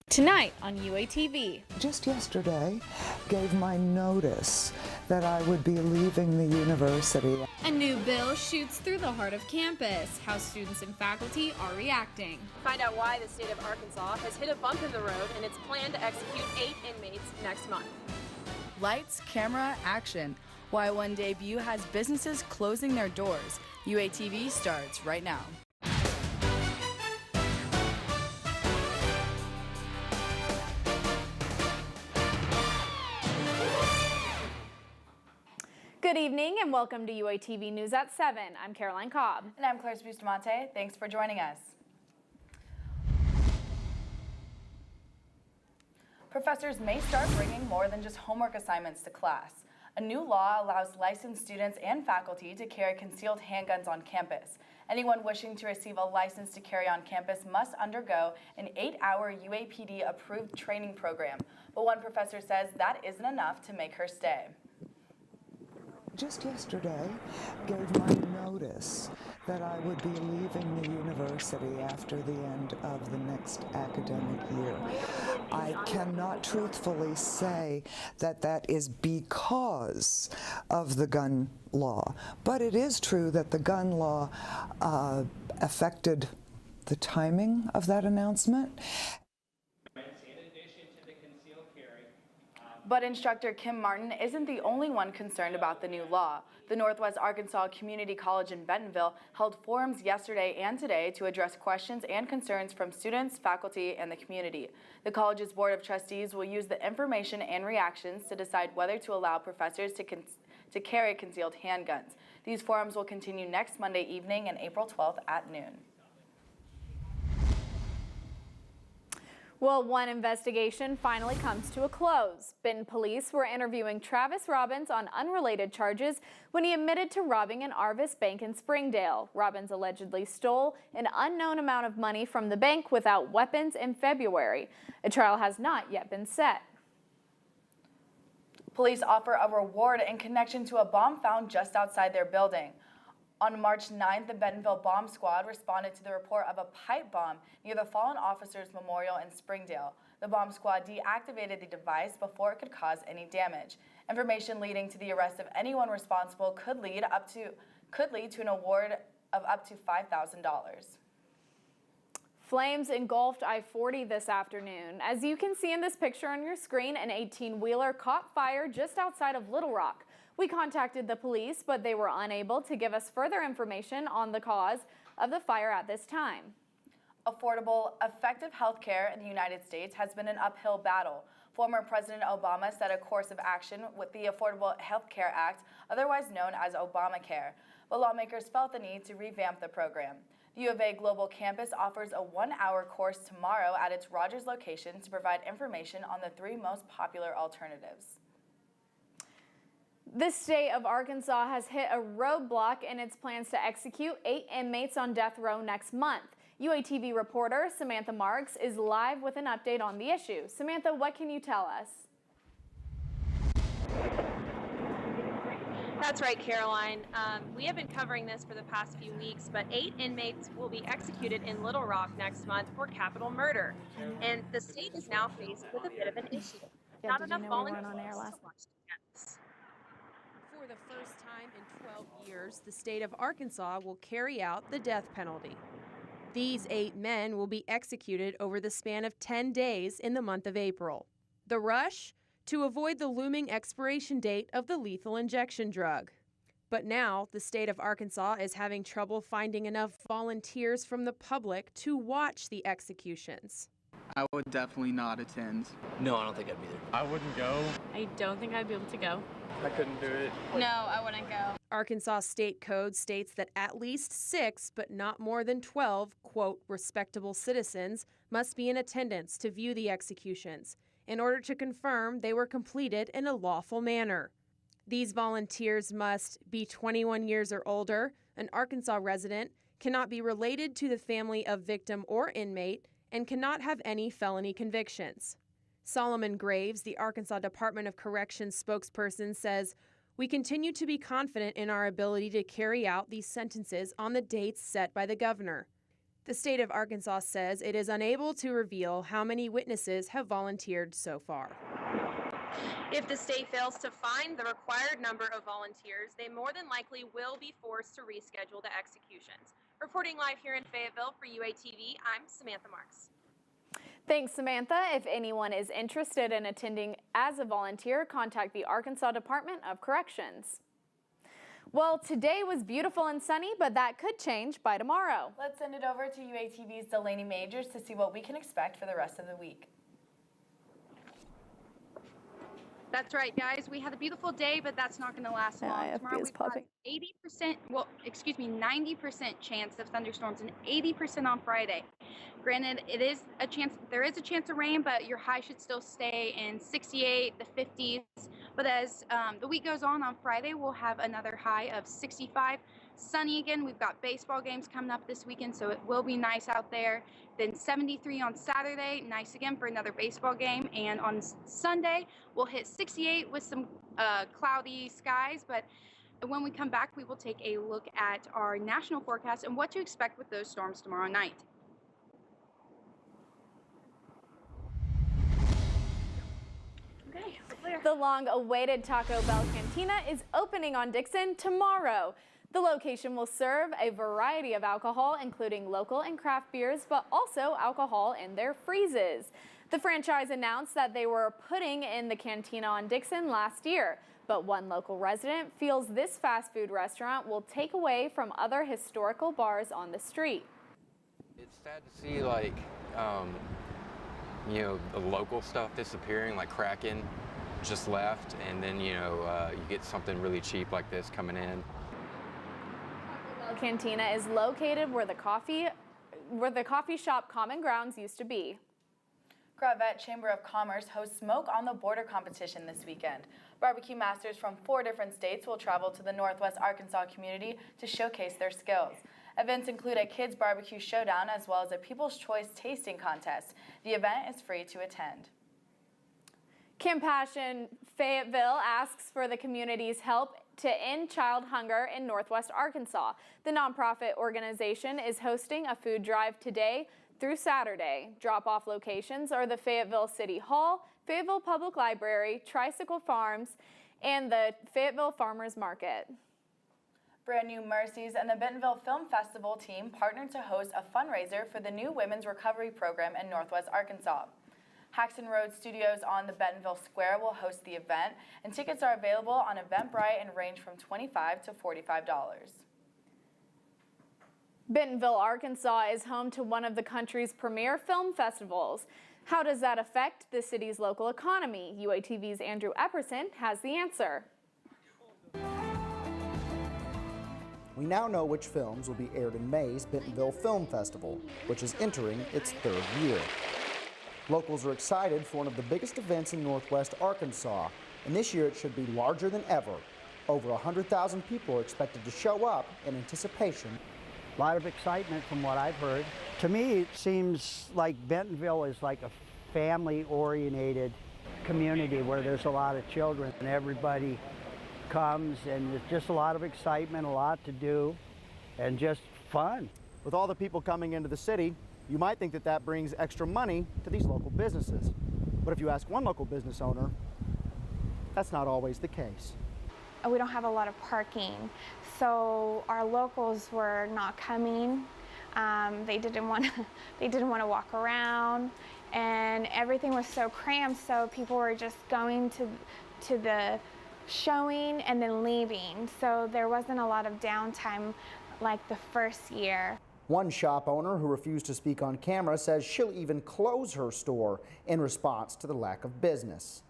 Tonight on UATV. Just yesterday, gave my notice that I would be leaving the university. A new bill shoots through the heart of campus. How students and faculty are reacting. Find out why the state of Arkansas has hit a bump in the road in its plan to execute 8 inmates next month. Lights, camera, action. Why one debut has businesses closing their doors. UATV starts right now. Good evening and welcome to UATV News at 7. I'm Caroline Cobb. And I'm Claire Bustamante. Thanks for joining us. Professors may start bringing more than just homework assignments to class. A new law allows licensed students and faculty to carry concealed handguns on campus. Anyone wishing to receive a license to carry on campus must undergo an 8-hour UAPD-approved training program. But one professor says that isn't enough to make her stay. Just yesterday, gave my notice that I would be leaving the university after the end of the next academic year. I cannot truthfully say that that is because of the gun law, but it is true that the gun law affected the timing of that announcement. But instructor Kim Martin isn't the only one concerned about the new law. The Northwest Arkansas Community College in Bentonville held forums yesterday and today to address questions and concerns from students, faculty, and the community. The college's Board of Trustees will use the information and reactions to decide whether to allow professors to carry concealed handguns. These forums will continue next Monday evening and April 12th at noon. Well, one investigation finally comes to a close. Benton police were interviewing Travis Robbins on unrelated charges when he admitted to robbing an Arvis bank in Springdale. Robbins allegedly stole an unknown amount of money from the bank without weapons in February. A trial has not yet been set. Police offer a reward in connection to a bomb found just outside their building. On March 9th, the Bentonville Bomb Squad responded to the report of a pipe bomb near the Fallen Officers Memorial in Springdale. The bomb squad deactivated the device before it could cause any damage. Information leading to the arrest of anyone responsible could lead to an award of up to $5,000. Flames engulfed I-40 this afternoon. As you can see in this picture on your screen, an 18-wheeler caught fire just outside of Little Rock. We contacted the police, but they were unable to give us further information on the cause of the fire at this time. Affordable, effective health care in the United States has been an uphill battle. Former President Obama set a course of action with the Affordable Health Care Act, otherwise known as Obamacare, but lawmakers felt the need to revamp the program. The U of A Global Campus offers a 1-hour course tomorrow at its Rogers location to provide information on the 3 most popular alternatives. The state of Arkansas has hit a roadblock in its plans to execute 8 inmates on death row next month. UATV reporter Samantha Marks is live with an update on the issue. Samantha, what can you tell us? That's right, Caroline. We have been covering this for the past few weeks, but 8 inmates will be executed in Little Rock next month for capital murder. And the state is now faced with a bit of an issue. Not enough volunteers to watch the deaths. For the first time in 12 years, the state of Arkansas will carry out the death penalty. These 8 men will be executed over the span of 10 days in the month of April. The rush? To avoid the looming expiration date of the lethal injection drug. But now, the state of Arkansas is having trouble finding enough volunteers from the public to watch the executions. I would definitely not attend. No, I don't think I'd be there. I wouldn't go. I don't think I'd be able to go. I couldn't do it. No, I wouldn't go. Arkansas State Code states that at least 6, but not more than 12, quote, respectable citizens must be in attendance to view the executions in order to confirm they were completed in a lawful manner. These volunteers must be 21 years or older, an Arkansas resident, cannot be related to the family of victim or inmate, and cannot have any felony convictions. Solomon Graves, the Arkansas Department of Corrections spokesperson, says, "We continue to be confident in our ability to carry out these sentences on the dates set by the governor. The state of Arkansas says it is unable to reveal how many witnesses have volunteered so far. If the state fails to find the required number of volunteers, they more than likely will be forced to reschedule the executions. Reporting live here in Fayetteville for UATV, I'm Samantha Marks. Thanks, Samantha. If anyone is interested in attending as a volunteer, contact the Arkansas Department of Corrections. Well, today was beautiful and sunny, but that could change by tomorrow. Let's send it over to UATV's Delaney Majors to see what we can expect for the rest of the week. That's right, guys. We had a beautiful day, but that's not going to last long. Tomorrow we've got 90% chance of thunderstorms and 80% on Friday. Granted, there is a chance of rain, but your high should still stay in 68, the 50s. But as the week goes on Friday, we'll have another high of 65. Sunny again. We've got baseball games coming up this weekend, so it will be nice out there. Then 73 on Saturday, nice again for another baseball game. And on Sunday, we'll hit 68 with some cloudy skies. But when we come back, we will take a look at our national forecast and what to expect with those storms tomorrow night. Okay, the long-awaited Taco Bell Cantina is opening on Dixon tomorrow. The location will serve a variety of alcohol, including local and craft beers, but also alcohol in their freezes. The franchise announced that they were putting in the Cantina on Dixon last year, but one local resident feels this fast food restaurant will take away from other historical bars on the street. It's sad to see, the local stuff disappearing, like Kraken just left, and then, you get something really cheap like this coming in. Cantina is located where the coffee shop Common Grounds used to be. Gravette Chamber of Commerce hosts Smoke on the Border competition this weekend. Barbecue masters from 4 different states will travel to the Northwest Arkansas community to showcase their skills. Events include a kids barbecue showdown as well as a People's Choice tasting contest. The event is free to attend. Compassion Fayetteville asks for the community's help to end child hunger in Northwest Arkansas. The nonprofit organization is hosting a food drive today through Saturday. Drop-off locations are the Fayetteville City Hall, Fayetteville Public Library, Tricycle Farms, and the Fayetteville Farmers Market. Brand New Mercies and the Bentonville Film Festival team partnered to host a fundraiser for the new Women's Recovery Program in Northwest Arkansas. Haxton Road Studios on the Bentonville Square will host the event, and tickets are available on Eventbrite and range from $25 to $45. Bentonville, Arkansas is home to one of the country's premier film festivals. How does that affect the city's local economy? UATV's Andrew Epperson has the answer. We now know which films will be aired in May's Bentonville Film Festival, which is entering its 3rd year. Locals are excited for one of the biggest events in Northwest Arkansas, and this year it should be larger than ever. Over 100,000 people are expected to show up in anticipation. A lot of excitement from what I've heard. To me, it seems like Bentonville is like a family-oriented community where there's a lot of children and everybody comes, and there's just a lot of excitement, a lot to do, and just fun. With all the people coming into the city, you might think that that brings extra money to these local businesses. But if you ask one local business owner, that's not always the case. We don't have a lot of parking, so our locals were not coming. They didn't want to walk around, and everything was so cramped, so people were just going to the showing and then leaving. So there wasn't a lot of downtime like the first year. One shop owner who refused to speak on camera says she'll even close her store in response to the lack of business.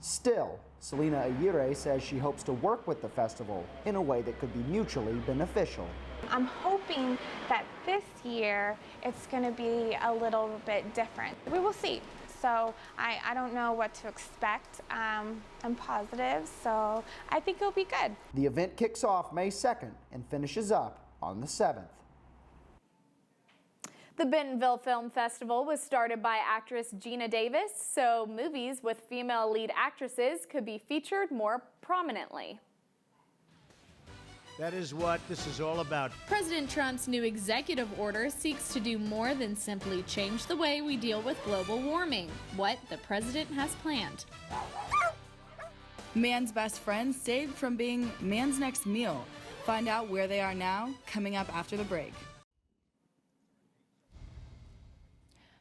Still, Selena Aguirre says she hopes to work with the festival in a way that could be mutually beneficial. I'm hoping that this year it's going to be a little bit different. We will see. So I don't know what to expect. I'm positive, so I think it'll be good. The event kicks off May 2nd and finishes up on the 7th. The Bentonville Film Festival was started by actress Gina Davis, so movies with female lead actresses could be featured more prominently. That is what this is all about. President Trump's new executive order seeks to do more than simply change the way we deal with global warming. What the president has planned. Man's best friend saved from being man's next meal. Find out where they are now, coming up after the break.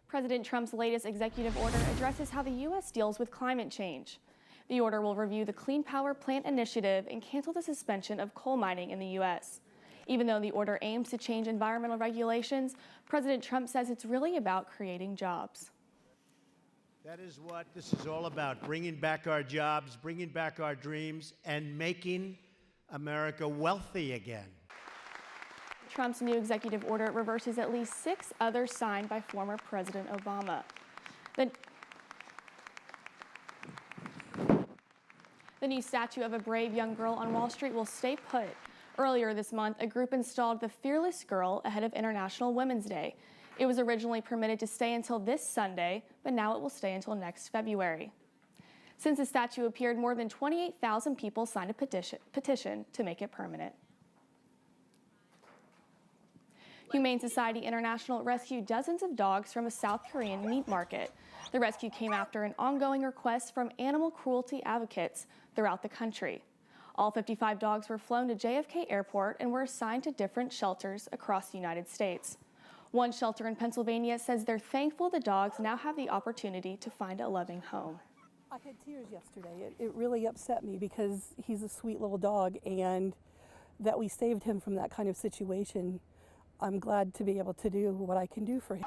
President Trump's latest executive order addresses how the U.S. deals with climate change. The order will review the Clean Power Plant Initiative and cancel the suspension of coal mining in the U.S. Even though the order aims to change environmental regulations, President Trump says it's really about creating jobs. That is what this is all about, bringing back our jobs, bringing back our dreams, and making America wealthy again. Trump's new executive order reverses at least 6 others signed by former President Obama. The new statue of a brave young girl on Wall Street will stay put. Earlier this month, a group installed the Fearless Girl ahead of International Women's Day. It was originally permitted to stay until this Sunday, but now it will stay until next February. Since the statue appeared, more than 28,000 people signed a petition to make it permanent. Humane Society International rescued dozens of dogs from a South Korean meat market. The rescue came after an ongoing request from animal cruelty advocates throughout the country. All 55 dogs were flown to JFK Airport and were assigned to different shelters across the United States. One shelter in Pennsylvania says they're thankful the dogs now have the opportunity to find a loving home. I had tears yesterday. It really upset me because he's a sweet little dog, and that we saved him from that kind of situation. I'm glad to be able to do what I can do for him.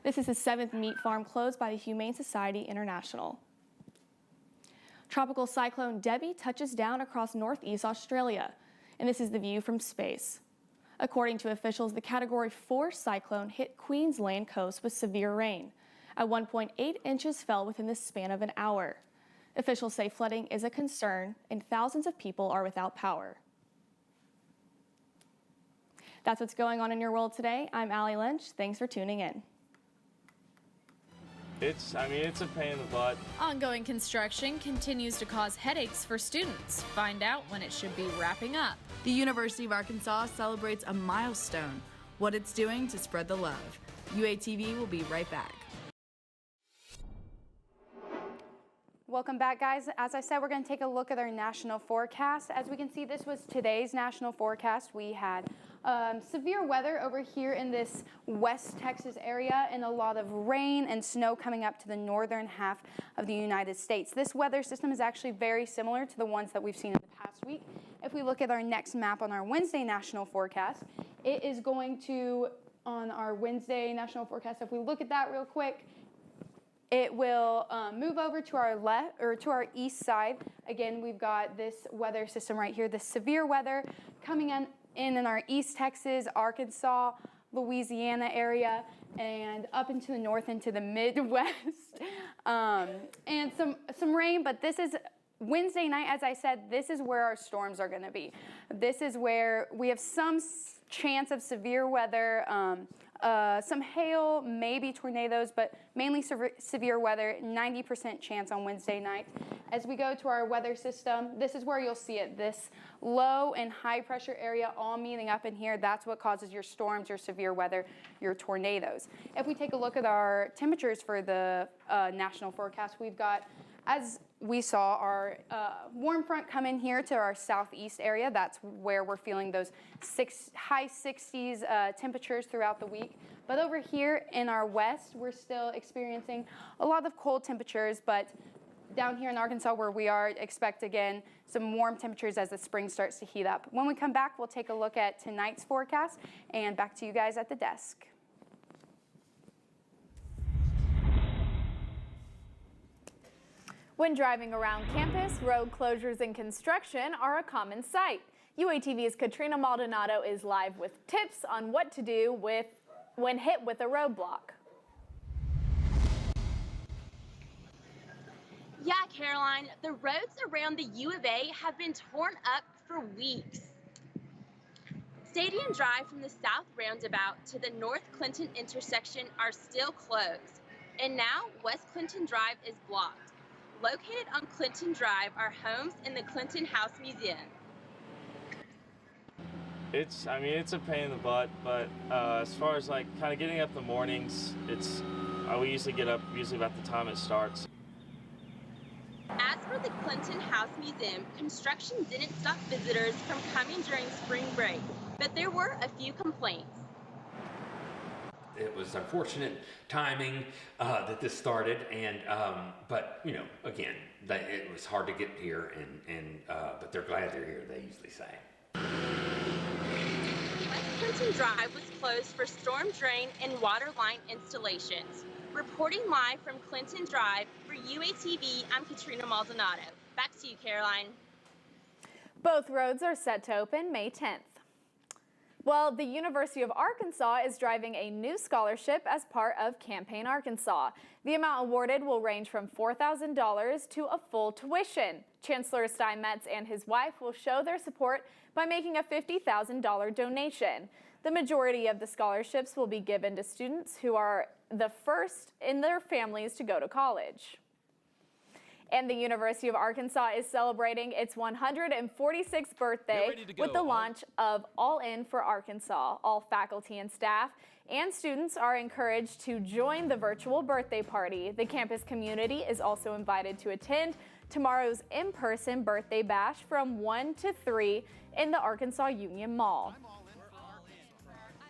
This is the 7th meat farm closed by the Humane Society International. Tropical cyclone Debbie touches down across northeast Australia, and this is the view from space. According to officials, the Category 4 cyclone hit Queensland coast with severe rain. At 1.8 inches fell within the span of an hour. Officials say flooding is a concern and thousands of people are without power. That's what's going on in your world today. I'm Allie Lynch. Thanks for tuning in. It's a pain in the butt. Ongoing construction continues to cause headaches for students. Find out when it should be wrapping up. The University of Arkansas celebrates a milestone, what it's doing to spread the love. UATV will be right back. Welcome back, guys. As I said, we're going to take a look at our national forecast. As we can see, this was today's national forecast. We had severe weather over here in this West Texas area and a lot of rain and snow coming up to the northern half of the United States. This weather system is actually very similar to the ones that we've seen in the past week. If we look at our next map on our Wednesday national forecast, it is going to, on our Wednesday national forecast, if we look at that real quick, it will move over to our left or to our east side. Again, we've got this weather system right here, this severe weather coming in our East Texas, Arkansas, Louisiana area, and up into the north into the Midwest. And some rain, but this is Wednesday night, as I said, this is where our storms are going to be. This is where we have some chance of severe weather, some hail, maybe tornadoes, but mainly severe weather, 90% chance on Wednesday night. As we go to our weather system, this is where you'll see it. This low and high pressure area all meeting up in here, that's what causes your storms, your severe weather, your tornadoes. If we take a look at our temperatures for the national forecast, we've got, as we saw, our warm front come in here to our southeast area. That's where we're feeling those high 60s temperatures throughout the week. But over here in our west, we're still experiencing a lot of cold temperatures, but down here in Arkansas where we are, expect again some warm temperatures as the spring starts to heat up. When we come back, we'll take a look at tonight's forecast and back to you guys at the desk. When driving around campus, road closures and construction are a common sight. UATV's Katrina Maldonado is live with tips on what to do when hit with a roadblock. Yeah, Caroline, the roads around the U of A have been torn up for weeks. Stadium Drive from the South Roundabout to the North Clinton intersection are still closed, and now West Clinton Drive is blocked. Located on Clinton Drive are homes in the Clinton House Museum. It's a pain in the butt, but as far as like kind of getting up in the mornings, we usually get up about the time it starts. As for the Clinton House Museum, construction didn't stop visitors from coming during spring break, but there were a few complaints. It was unfortunate timing that this started, and but you know, again, it was hard to get here, but they're glad they're here. They usually say. West Clinton Drive was closed for storm drain and water line installations. Reporting live from Clinton Drive for UATV, I'm Katrina Maldonado. Back to you, Caroline. Both roads are set to open May 10th. Well, the University of Arkansas is driving a new scholarship as part of Campaign Arkansas. The amount awarded will range from $4,000 to a full tuition. Chancellor Skye Metz and his wife will show their support by making a $50,000 donation. The majority of the scholarships will be given to students who are the first in their families to go to college. And the University of Arkansas is celebrating its 146th birthday with the launch of All In for Arkansas. All faculty and staff and students are encouraged to join the virtual birthday party. The campus community is also invited to attend tomorrow's in-person birthday bash from 1 to 3 in the Arkansas Union Mall.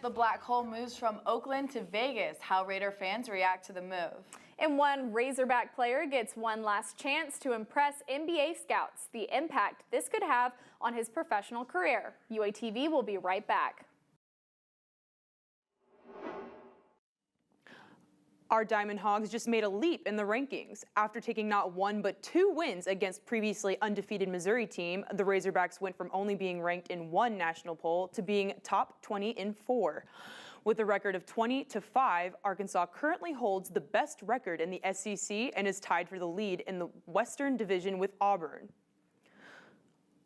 The Black Hole moves from Oakland to Vegas. How Raider fans react to the move. And one Razorback player gets one last chance to impress NBA scouts. The impact this could have on his professional career. UATV will be right back. Our Diamond Hogs just made a leap in the rankings. After taking not one but 2 wins against previously undefeated Missouri team, the Razorbacks went from only being ranked in 1 national poll to being top 20 in 4. With a record of 20-5, Arkansas currently holds the best record in the SEC and is tied for the lead in the Western Division with Auburn.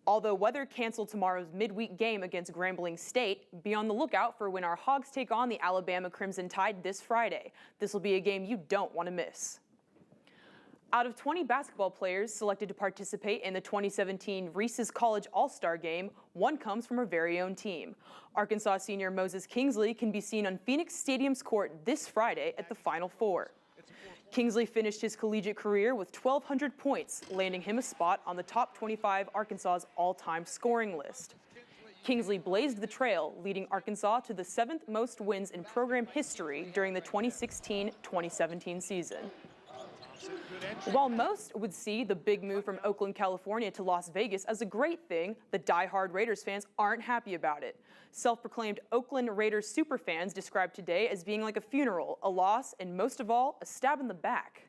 Although weather canceled tomorrow's midweek game against Grambling State, be on the lookout for when our Hogs take on the Alabama Crimson Tide this Friday. This will be a game you don't want to miss. Out of 20 basketball players selected to participate in the 2017 Reese's College All-Star Game, 1 comes from our very own team. Arkansas senior Moses Kingsley can be seen on Phoenix Stadium's court this Friday at the Final Four. Kingsley finished his collegiate career with 1,200 points, landing him a spot on the top 25 Arkansas's all-time scoring list. Kingsley blazed the trail, leading Arkansas to the 7th most wins in program history during the 2016-2017 season. While most would see the big move from Oakland, California to Las Vegas as a great thing, the die-hard Raiders fans aren't happy about it. Self-proclaimed Oakland Raiders superfans described today as being like a funeral, a loss, and most of all, a stab in the back.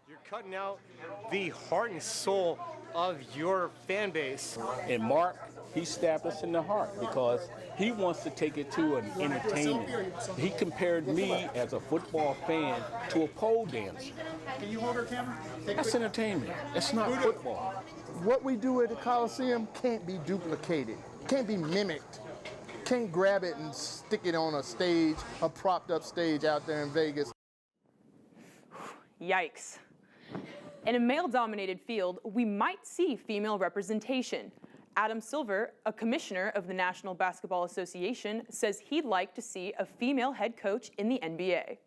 You're cutting out the heart and soul of your fan base. And Mark, he stabbed us in the heart because he wants to take it to an entertainment. He compared me as a football fan to a pole dancer. Can you hold our camera? That's entertainment. That's not football. What we do at the Coliseum can't be duplicated, can't be mimicked. Can't grab it and stick it on a stage, a propped up stage out there in Vegas. Yikes. In a male-dominated field, we might see female representation. Adam Silver, a commissioner of the National Basketball Association, says he'd like to see a female head coach in the NBA.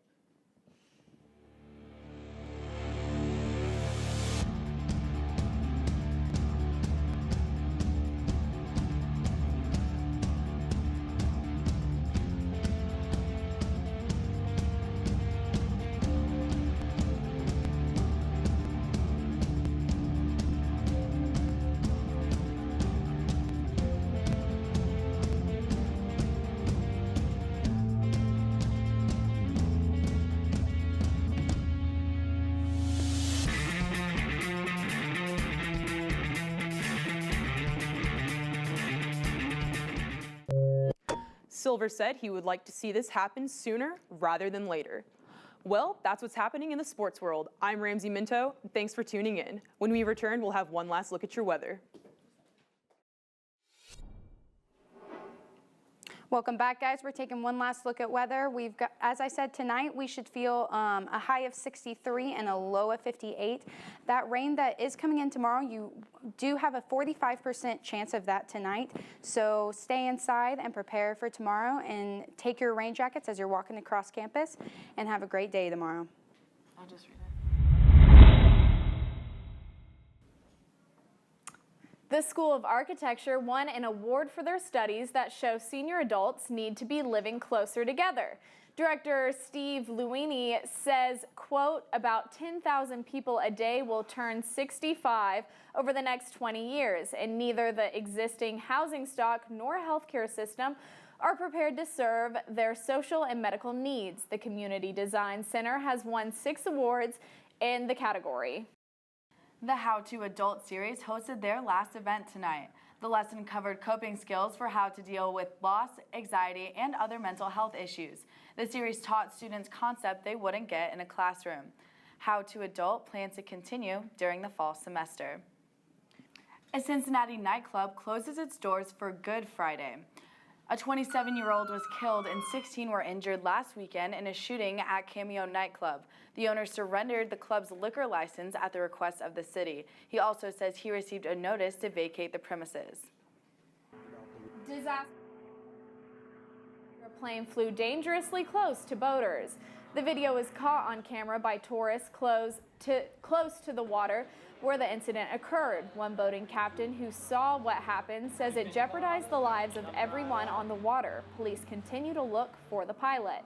Silver said he would like to see this happen sooner rather than later. Well, that's what's happening in the sports world. I'm Ramsey Minto. Thanks for tuning in. When we return, we'll have one last look at your weather. Welcome back, guys. We're taking one last look at weather. We've got, as I said, tonight we should feel a high of 63 and a low of 58. That rain that is coming in tomorrow, you do have a 45% chance of that tonight. So stay inside and prepare for tomorrow, and take your rain jackets as you're walking across campus, and have a great day tomorrow. I'll just read it. The School of Architecture won an award for their studies that show senior adults need to be living closer together. Director Steve Luini says, quote, about 10,000 people a day will turn 65 over the next 20 years, and neither the existing housing stock nor healthcare system are prepared to serve their social and medical needs. The Community Design Center has won 6 awards in the category. The How to Adult series hosted their last event tonight. The lesson covered coping skills for how to deal with loss, anxiety, and other mental health issues. The series taught students concepts they wouldn't get in a classroom. How to Adult plans to continue during the fall semester. A Cincinnati nightclub closes its doors for Good Friday. A 27-year-old was killed and 16 were injured last weekend in a shooting at Cameo nightclub. The owner surrendered the club's liquor license at the request of the city. He also says he received a notice to vacate the premises. Disaster. A plane flew dangerously close to boaters. The video was caught on camera by tourists close to the water where the incident occurred. One boating captain who saw what happened says it jeopardized the lives of everyone on the water. Police continue to look for the pilot.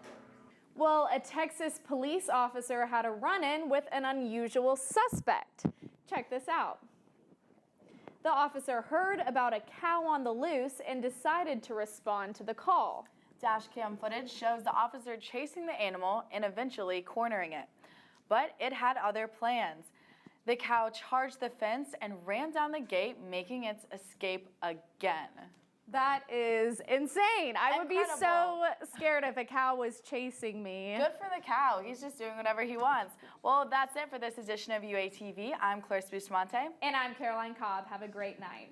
Well, a Texas police officer had a run-in with an unusual suspect. Check this out. The officer heard about a cow on the loose and decided to respond to the call. Dash cam footage shows the officer chasing the animal and eventually cornering it. But it had other plans. The cow charged the fence and ran down the gate, making its escape again. That is insane. I would be so scared if a cow was chasing me. Good for the cow. He's just doing whatever he wants. Well, that's it for this edition of UATV. I'm Claire Bustamante. And I'm Caroline Cobb. Have a great night.